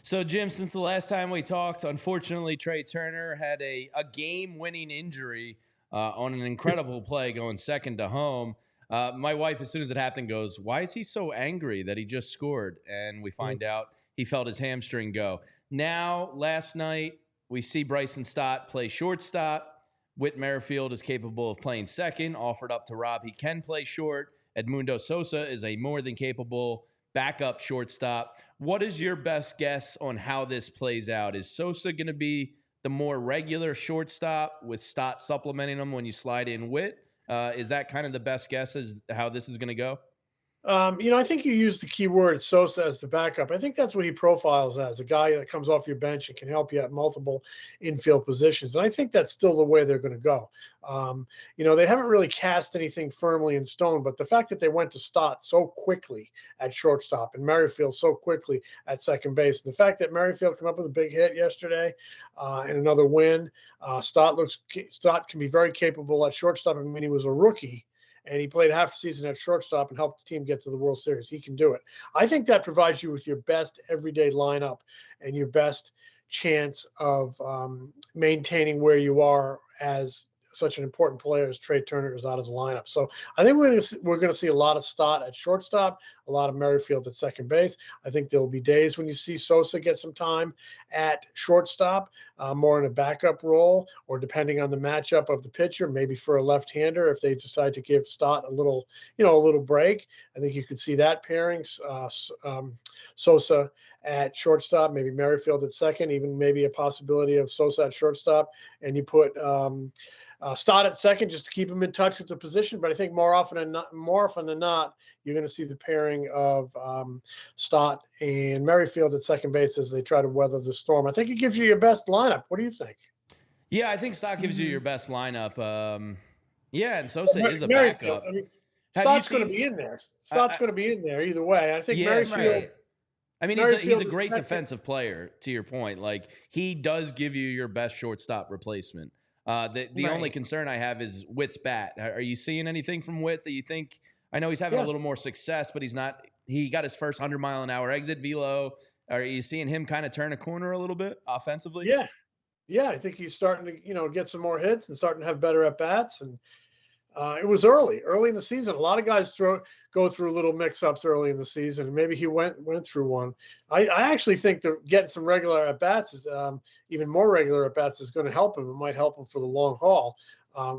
So, Jim, since the last time we talked, unfortunately, Trea Turner had a game-winning injury on an incredible play going second to home. My wife, as soon as it happened, goes, "Why is he so angry that he just scored?" And we Mm. find out he felt his hamstring go. Now, last night, we see Bryson Stott play shortstop. Whit Merrifield is capable of playing second, offered up to Rob. He can play short. Edmundo Sosa is a more than capable backup shortstop. What is your best guess on how this plays out? Is Sosa going to be the more regular shortstop with Stott supplementing him when you slide in Witt? Is that kind of the best guess as how this is going to go? I think you used the key word Sosa as the backup. I think that's what he profiles as a guy that comes off your bench and can help you at multiple infield positions. And I think that's still the way they're going to go. They haven't really cast anything firmly in stone, but the fact that they went to Stott so quickly at shortstop and Merrifield so quickly at second base, the fact that Merrifield came up with a big hit yesterday and another win, Stott can be very capable at shortstop. I mean, he was a rookie and he played half a season at shortstop and helped the team get to the World Series. He can do it. I think that provides you with your best everyday lineup and your best chance of maintaining where you are as such an important player as Trea Turner is out of the lineup. So I think we're going to see a lot of Stott at shortstop, a lot of Merrifield at second base. I think there will be days when you see Sosa get some time at shortstop, more in a backup role, or depending on the matchup of the pitcher, maybe for a left-hander if they decide to give Stott a little break. I think you could see that pairing. Sosa at shortstop, maybe Merrifield at second, even maybe a possibility of Sosa at shortstop, and you put Stott at second just to keep him in touch with the position. But I think more often than not, you're going to see the pairing of Stott and Merrifield at second base as they try to weather the storm. I think it gives you your best lineup. What do you think? Yeah, I think Stott gives you your best lineup. Yeah, and Sosa Well, is a Merrifield. I backup. mean, Have you Stott's going to seen? be in there. I, Stott's I, going to be in there either way. I think yeah, Merrifield, right. I mean, he's a Merrifield at great second. defensive player. To your point, like he does give you your best shortstop replacement. The only Right. concern I have is Witt's bat. Are you seeing anything from Witt that you think? I know he's having a Yeah. little more success, but he's not. He got his first 100-mile-an-hour exit velo. Are you seeing him kind of turn a corner a little bit offensively? Yeah. Yeah. I think he's starting to, get some more hits and starting to have better at bats. And it was early in the season. A lot of guys go through little mix-ups early in the season, and maybe he went through one. I actually think that getting some regular at bats is even more regular at bats is going to help him. It might help him for the long haul.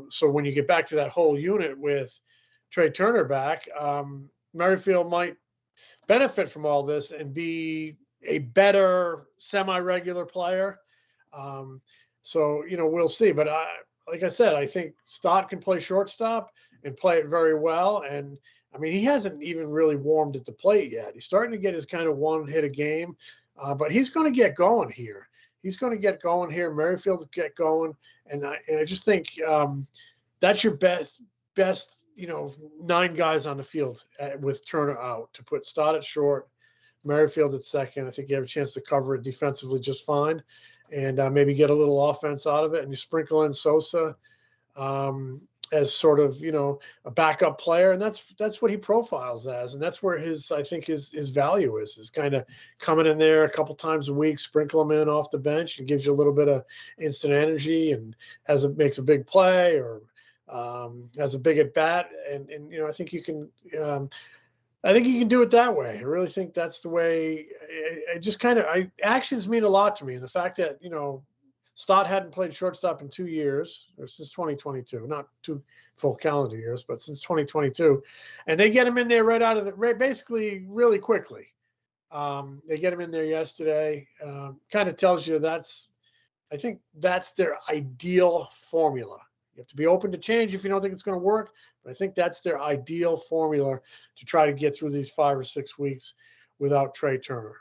So when you get back to that whole unit with Trea Turner back, Merrifield might benefit from all this and be a better semi-regular player. Um, so we'll see. But like I said, I think Stott can play shortstop and play it very well. And I mean, he hasn't even really warmed at the plate yet. He's starting to get his kind of one hit a game, but he's going to get going here. He's going to get going here. Merrifield will get going, and I just think that's your best 9 guys on the field with Turner out to put Stott at short, Merrifield at second. I think you have a chance to cover it defensively just fine, and maybe get a little offense out of it. And you sprinkle in Sosa as sort of a backup player, and that's what he profiles as, and that's where I think his value is kind of coming in there a couple times a week, sprinkle him in off the bench, and gives you a little bit of instant energy, and makes a big play or has a big at bat, and I think you can. I think you can do it that way. I really think that's the way. I just actions mean a lot to me, and the fact that Stott hadn't played shortstop in 2 years, or since 2022, not 2 full calendar years, but since 2022, and they get him in there right out of basically really quickly. They get him in there yesterday. Kind of tells you I think that's their ideal formula. You have to be open to change if you don't think it's going to work, but I think that's their ideal formula to try to get through these 5 or 6 weeks without Trea Turner.